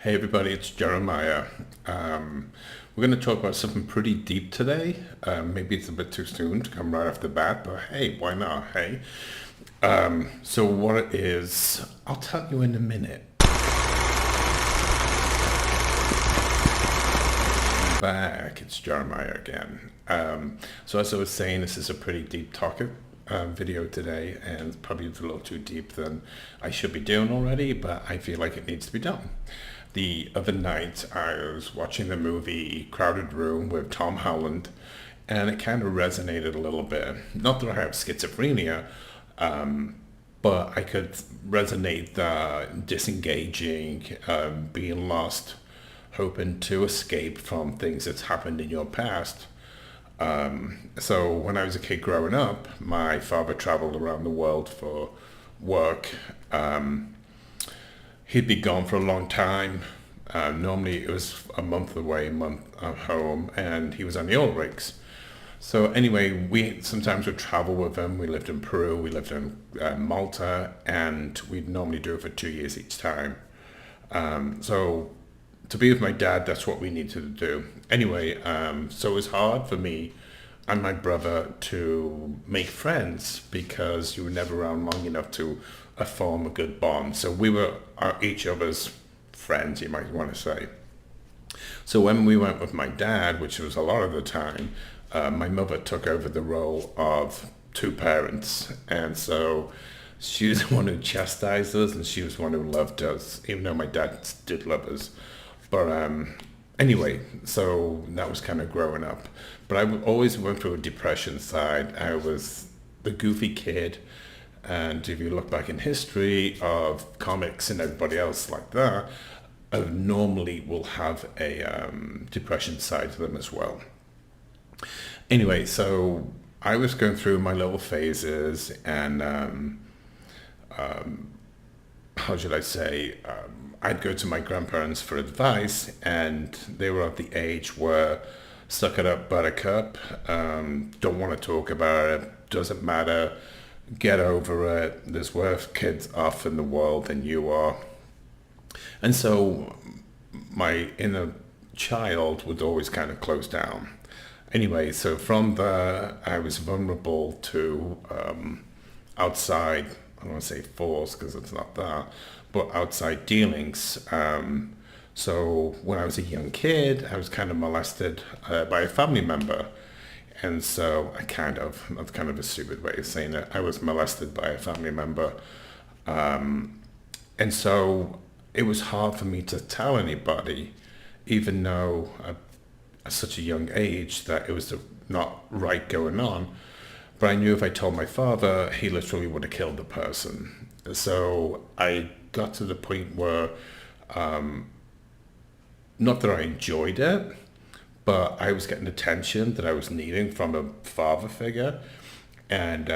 Hey everybody, it's Jeremiah. We're going to talk about something pretty deep today. Maybe it's a bit too soon to come right off the bat, but hey, why not? Hey. So what it is, I'll tell you in a minute. Back, it's Jeremiah again. So as I was saying, this is a pretty deep topic video today, and probably a little too deep than I should be doing already, but I feel like it needs to be done. The other night, I was watching the movie Crowded Room with Tom Holland, and it kind of resonated a little bit. Not that I have schizophrenia, but I could resonate the disengaging, being lost, hoping to escape from things that's happened in your past. So when I was a kid growing up, my father traveled around the world for work. He'd be gone for a long time. Normally it was a month away, a month at home, and he was on the oil rigs. So anyway, we sometimes would travel with him. We lived in Peru, we lived in Malta, and we'd normally do it for 2 years each time. So to be with my dad, that's what we needed to do. Anyway, so it was hard for me and my brother to make friends because you were never around long enough to form a good bond. So we were each other's friends, you might want to say. So when we went with my dad, which was a lot of the time, my mother took over the role of two parents. And so she was the one who chastised us and she was the one who loved us, even though my dad did love us. But anyway, so that was kind of growing up. But always went through a depression side. I was the goofy kid. And if you look back in history of comics and everybody else like that, normally will have a depression side to them as well. Anyway, so I was going through my little phases and how should I say, I'd go to my grandparents for advice, and they were at the age where suck it up, buttercup, don't want to talk about it, doesn't matter, get over it, there's worse kids off in the world than you are. And so my inner child would always kind of close down. Anyway, so from there, I was vulnerable to outside, I don't want to say force because it's not that, but outside dealings. So when I was a young kid, I was kind of molested by a family member. And so that's kind of a stupid way of saying it. I was molested by a family member. And so it was hard for me to tell anybody, even though at such a young age that it was not right going on. But I knew if I told my father, he literally would have killed the person. So I got to the point where, not that I enjoyed it, but I was getting attention that I was needing from a father figure. And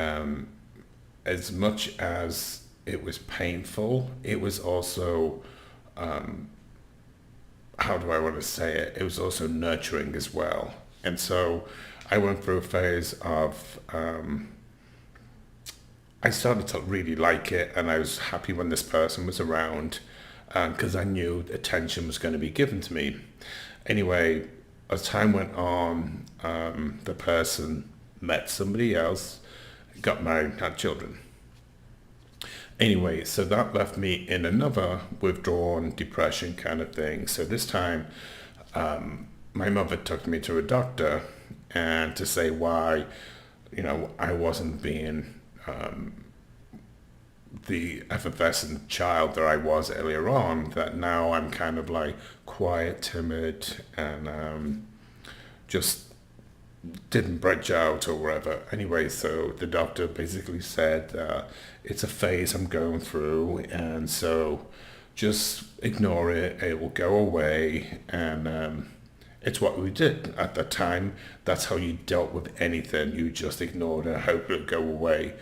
as much as it was painful, it was also, how do I want to say it? It was also nurturing as well. And so I went through a phase of, I started to really like it, and I was happy when this person was around because I knew attention was going to be given to me. Anyway, as time went on, the person met somebody else, got married, had children. Anyway, so that left me in another withdrawn depression kind of thing. So this time, my mother took me to a doctor and to say why, I wasn't being the effervescent child that I was earlier on, that now I'm kind of like quiet, timid, and just didn't branch out or whatever. Anyway, so the doctor basically said, it's a phase I'm going through, and so just ignore it, it will go away. And it's what we did at that time. That's how you dealt with anything. You just ignored it, hope it would go away.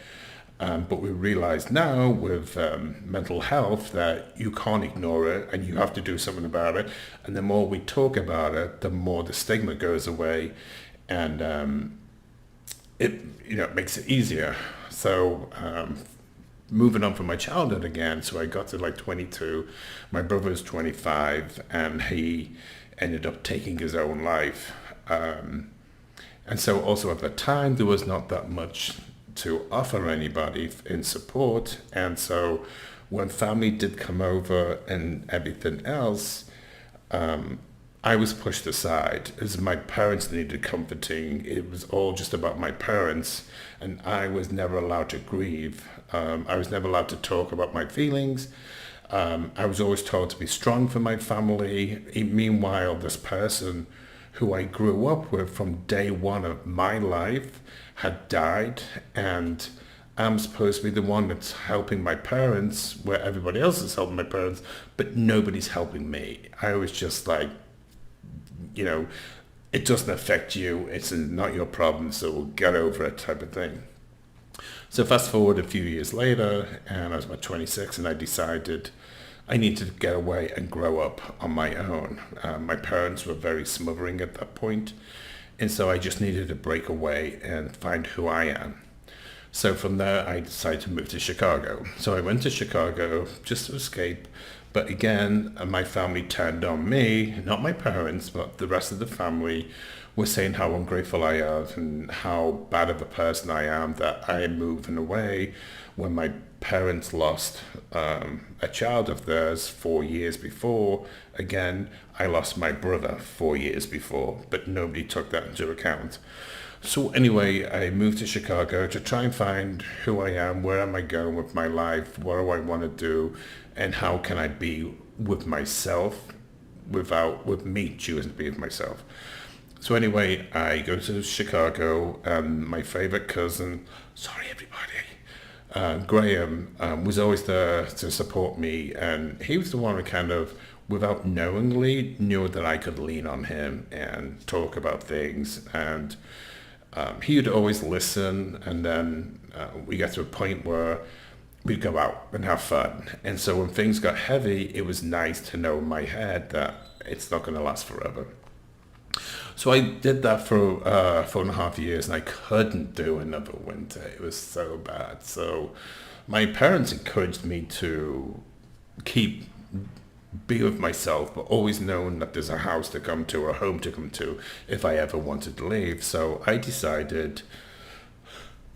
But we realize now with mental health that you can't ignore it and you have to do something about it. And the more we talk about it, the more the stigma goes away, and it makes it easier. So moving on from my childhood again. So I got to like 22. My brother was 25, and he ended up taking his own life. And so also at the time, there was not that much to offer anybody in support. And so when family did come over and everything else, I was pushed aside as my parents needed comforting. It was all just about my parents, and I was never allowed to grieve. I was never allowed to talk about my feelings. I was always told to be strong for my family. Meanwhile, this person who I grew up with from day one of my life had died, and I'm supposed to be the one that's helping my parents where everybody else is helping my parents, but nobody's helping me. I was just like, it doesn't affect you. It's not your problem, so get over it type of thing. So fast forward a few years later, and I was about 26, and I decided I needed to get away and grow up on my own. My parents were very smothering at that point, and so I just needed to break away and find who I am. So from there, I decided to move to Chicago. So I went to Chicago just to escape. But again, my family turned on me, not my parents, but the rest of the family was saying how ungrateful I am and how bad of a person I am that I am moving away when my parents lost a child of theirs 4 years before. Again, I lost my brother 4 years before, but nobody took that into account. So anyway, I moved to Chicago to try and find who I am, where am I going with my life, what do I want to do, and how can I be with myself with me choosing to be with myself. So anyway, I go to Chicago, and my favorite cousin, sorry everybody, Graham, was always there to support me, and he was the one who kind of, without knowingly, knew that I could lean on him and talk about things, and he would always listen, and then we got to a point where we'd go out and have fun. And so when things got heavy, it was nice to know in my head that it's not going to last forever. So I did that for 4.5 years, and I couldn't do another winter. It was so bad. So my parents encouraged me to be with myself, but always knowing that there's a house to come to or a home to come to if I ever wanted to leave. So I decided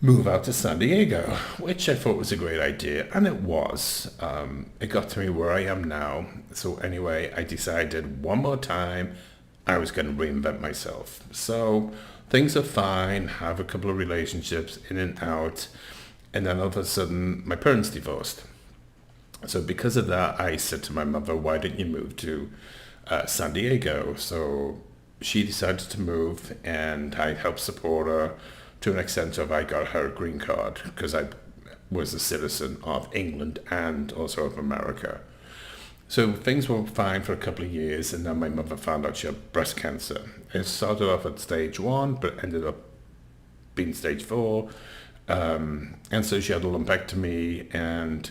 move out to San Diego, which I thought was a great idea, and it was. It got to me where I am now. So anyway, I decided one more time I was going to reinvent myself. So things are fine, have a couple of relationships in and out, and then all of a sudden my parents divorced. So because of that, I said to my mother, why didn't you move to San Diego? So she decided to move, and I helped support her to an extent of I got her a green card because I was a citizen of England and also of America. So things were fine for a couple of years, and then my mother found out she had breast cancer. It started off at stage 1, but ended up being stage 4. And so she had a lumpectomy, and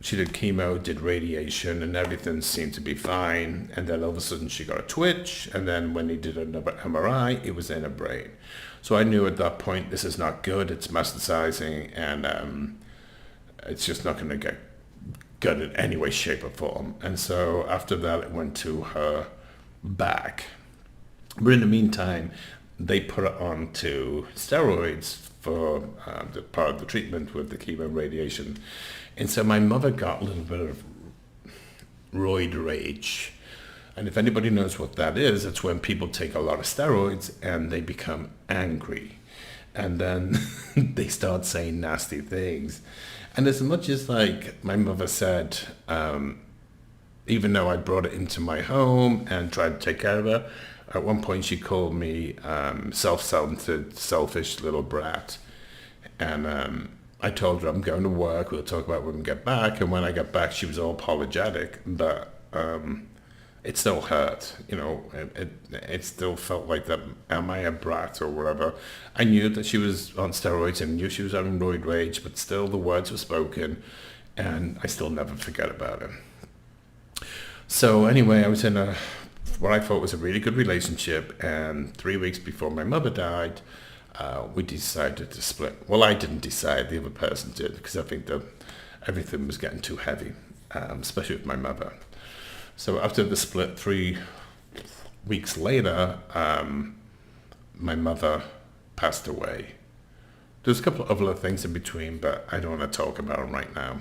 she did chemo, did radiation, and everything seemed to be fine. And then all of a sudden she got a twitch, and then when they did another MRI, it was in her brain. So I knew at that point, this is not good, it's metastasizing, and it's just not going to get good in any way, shape, or form. And so after that, it went to her back. But in the meantime, they put her on to steroids for the part of the treatment with the chemo radiation. And so my mother got a little bit of roid rage. And if anybody knows what that is, it's when people take a lot of steroids and they become angry. And then they start saying nasty things. And as much as like my mother said, even though I brought it into my home and tried to take care of her, at one point she called me self-centered, selfish little brat. And I told her I'm going to work, we'll talk about when we get back. And when I got back, she was all apologetic, but it still hurt, it still felt like that, am I a brat or whatever. I knew that she was on steroids and knew she was having roid rage, but still the words were spoken, and I still never forget about it. So anyway, I was in what I thought was a really good relationship, and 3 weeks before my mother died, we decided to split. Well, I didn't decide, the other person did, because I think that everything was getting too heavy, especially with my mother. So after the split, 3 weeks later, my mother passed away. There's a couple of other things in between, but I don't want to talk about them right now.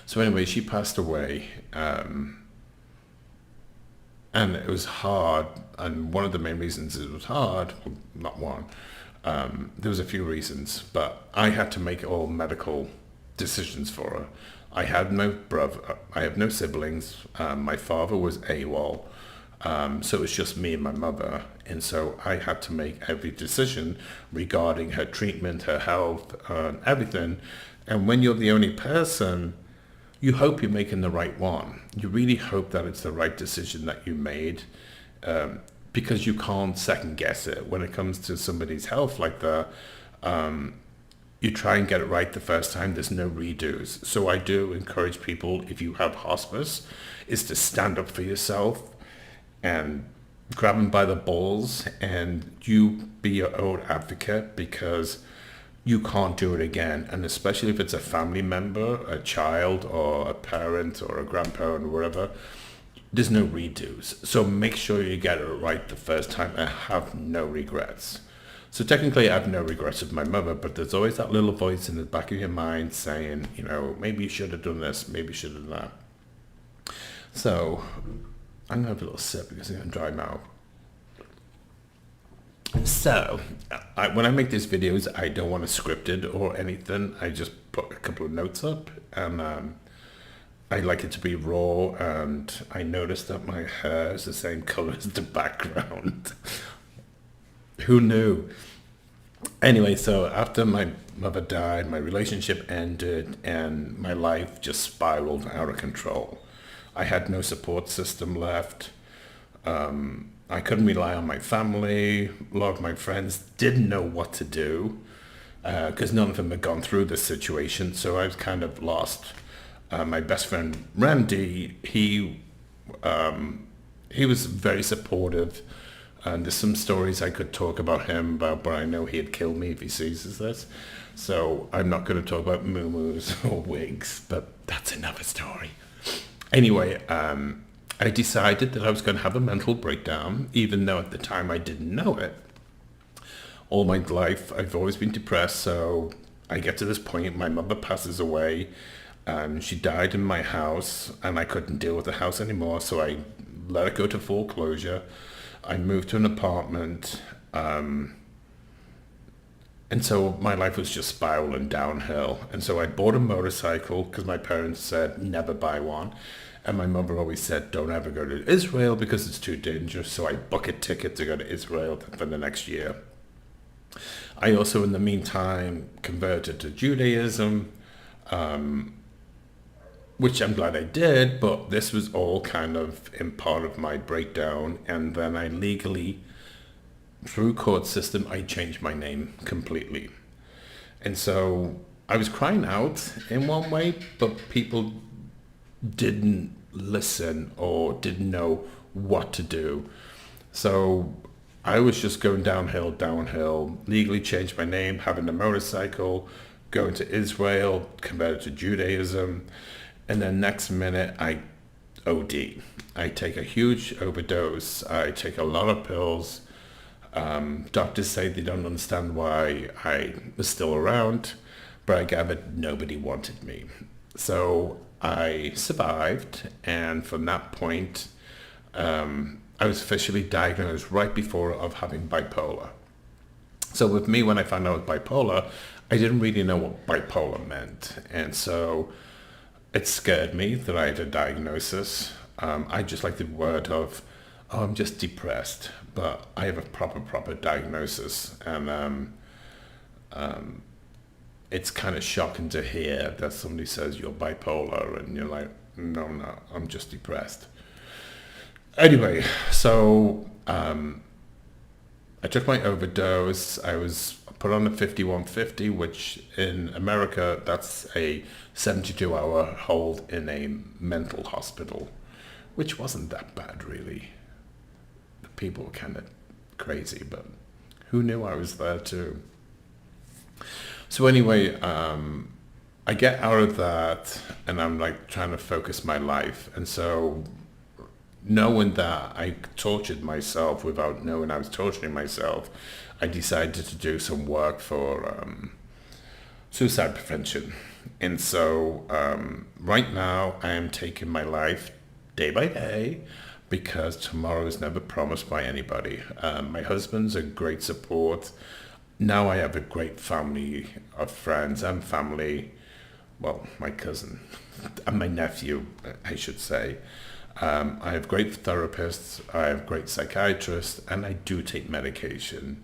So anyway, she passed away, and it was hard. And one of the main reasons it was hard, well, not one, there was a few reasons, but I had to make all medical decisions for her. I had no brother, I have no siblings. My father was AWOL, so it was just me and my mother, and so I had to make every decision regarding her treatment, her health, everything. And when you're the only person, you hope you're making the right one. You really hope that it's the right decision that you made, because you can't second guess it. When it comes to somebody's health like that, you try and get it right the first time. There's no redos. So I do encourage people, if you have hospice, is to stand up for yourself and grab them by the balls, and you be your own advocate, because you can't do it again. And especially if it's a family member, a child or a parent or a grandparent or whatever, there's no redos. So make sure you get it right the first time and have no regrets. So technically I have no regrets of my mother, but there's always that little voice in the back of your mind saying, maybe you should have done this, maybe you should have done that. So I'm gonna have a little sip because I'm gonna dry mouth. So when I make these videos, I don't want to script it or anything. I just put a couple of notes up, and I like it to be raw. And I noticed that my hair is the same color as the background. Who knew? Anyway, so after my mother died, my relationship ended, and my life just spiraled out of control. I had no support system left. I couldn't rely on my family. A lot of my friends didn't know what to do, because none of them had gone through this situation. So I was kind of lost. My best friend Randy, he was very supportive, and there's some stories I could talk about him about, but I know he'd kill me if he sees this. So I'm not going to talk about moo-moos or wigs, but that's another story. Anyway, I decided that I was going to have a mental breakdown, even though at the time I didn't know it. All my life, I've always been depressed, so I get to this point, my mother passes away, and she died in my house, and I couldn't deal with the house anymore, so I let it go to foreclosure. I moved to an apartment, and so my life was just spiraling downhill. And so I bought a motorcycle because my parents said never buy one. And my mother always said, don't ever go to Israel because it's too dangerous. So I booked a ticket to go to Israel for the next year. I also, in the meantime, converted to Judaism, which I'm glad I did, but this was all kind of in part of my breakdown. And then I legally, through court system, I changed my name completely. And so I was crying out in one way, but people didn't listen or didn't know what to do. So I was just going downhill, legally changed my name, having a motorcycle, going to Israel, converted to Judaism, and then next minute I OD. I take a huge overdose, I take a lot of pills. Doctors say they don't understand why I was still around, but I gathered nobody wanted me. So I survived, and from that point, I was officially diagnosed right before of having bipolar. So with me, when I found out I was bipolar, I didn't really know what bipolar meant, and so it scared me that I had a diagnosis. I just like the word of, oh, I'm just depressed, but I have a proper diagnosis, and it's kind of shocking to hear that somebody says you're bipolar and you're like, no, I'm just depressed. Anyway, so I took my overdose. I was put on a 5150, which in America, that's a 72-hour hold in a mental hospital, which wasn't that bad, really. The people were kind of crazy, but Who knew I was there too? So anyway, I get out of that and I'm like trying to focus my life. And so knowing that I tortured myself without knowing I was torturing myself, I decided to do some work for suicide prevention. And so right now I am taking my life day by day because tomorrow is never promised by anybody. My husband's a great support. Now I have a great family of friends and family. Well, my cousin and my nephew, I should say. I have great therapists, I have great psychiatrists, and I do take medication.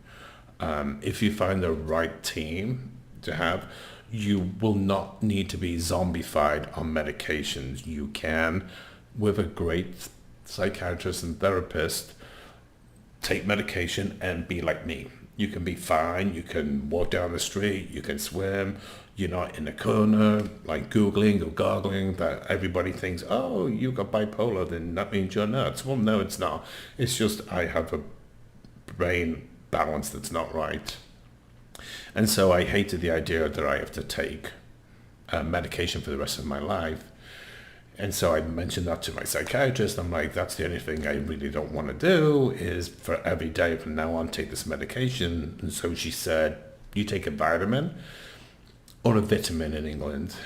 If you find the right team to have, you will not need to be zombified on medications. You can, with a great psychiatrist and therapist, take medication and be like me. You can be fine, you can walk down the street, you can swim, you're not in a corner, like Googling or goggling that everybody thinks, oh, you got bipolar, then that means you're nuts. Well, no, it's not. It's just I have a brain balance that's not right. And so I hated the idea that I have to take medication for the rest of my life. And so I mentioned that to my psychiatrist. I'm like, that's the only thing I really don't want to do is for every day from now on take this medication. And so she said, you take a vitamin or a vitamin in England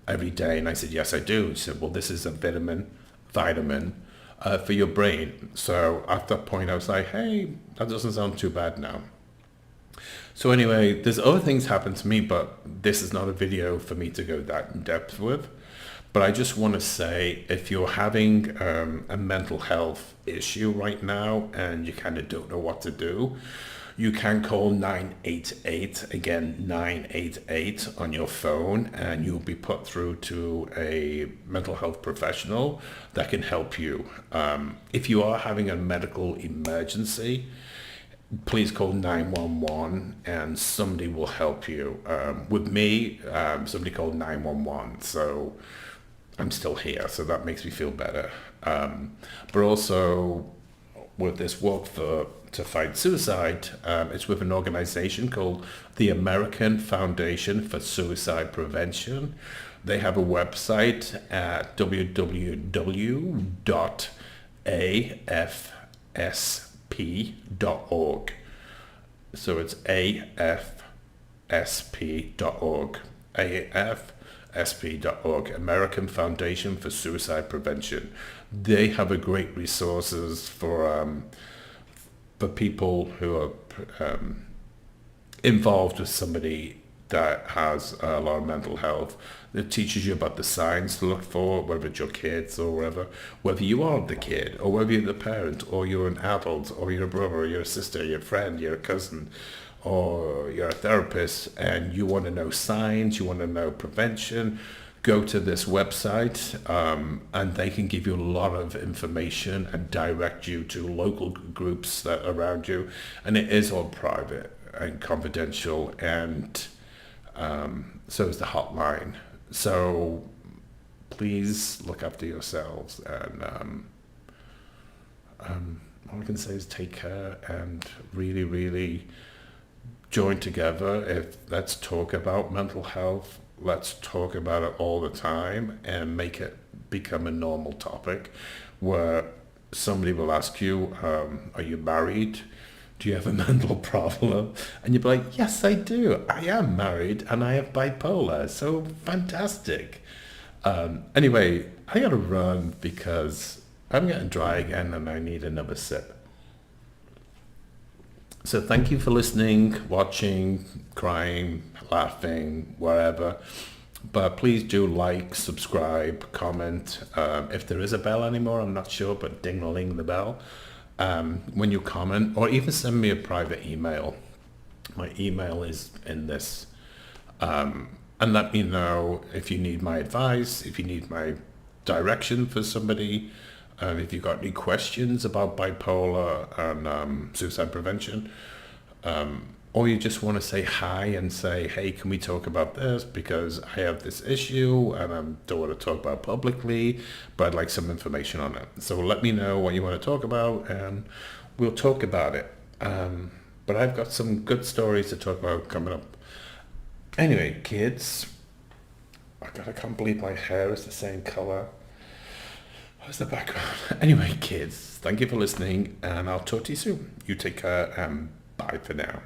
every day. And I said, yes, I do. She said, well, this is a vitamin for your brain. So at that point I was like, hey, that doesn't sound too bad now. So anyway, there's other things happen to me, but this is not a video for me to go that in depth with. But I just want to say, if you're having a mental health issue right now and you kind of don't know what to do, you can call 988, again, 988 on your phone, and you'll be put through to a mental health professional that can help you. If you are having a medical emergency, please call 911 and somebody will help you. With me, somebody called 911, so I'm still here, so that makes me feel better. But also with this walk to fight suicide, it's with an organization called the American Foundation for Suicide Prevention. They have a website at www.afsp.org. So it's afsp.org. AFSP.org, American Foundation for Suicide Prevention. They have a great resources for people who are involved with somebody that has a lot of mental health. It teaches you about the signs to look for, whether it's your kids or whether you are the kid or whether you're the parent or you're an adult or you're a brother or you're a sister, your friend, your cousin, or you're a therapist and you want to know signs, you want to know prevention, go to this website and they can give you a lot of information and direct you to local groups that are around you. And it is all private and confidential, and so is the hotline. So please look after yourselves, and all I can say is take care and really, really join together. Let's talk about mental health. Let's talk about it all the time and make it become a normal topic where somebody will ask you, are you married? Do you have a mental problem? And you'll be like, yes, I do. I am married and I have bipolar. So fantastic. Anyway, I gotta run because I'm getting dry again and I need another sip. So thank you for listening, watching, crying, laughing, whatever. But please do like, subscribe, comment. If there is a bell anymore, I'm not sure, but ding-a-ling the bell. When you comment, or even send me a private email. My email is in this. And let me know if you need my advice, if you need my direction for somebody, if you've got any questions about bipolar and suicide prevention, or you just want to say hi and say, hey, can we talk about this because I have this issue and I don't want to talk about it publicly, but I'd like some information on it. So let me know what you want to talk about and we'll talk about it. But I've got some good stories to talk about coming up. Anyway, kids, I can't believe my hair is the same colour. What's the background? Anyway, kids, thank you for listening, and I'll talk to you soon. You take care, and bye for now.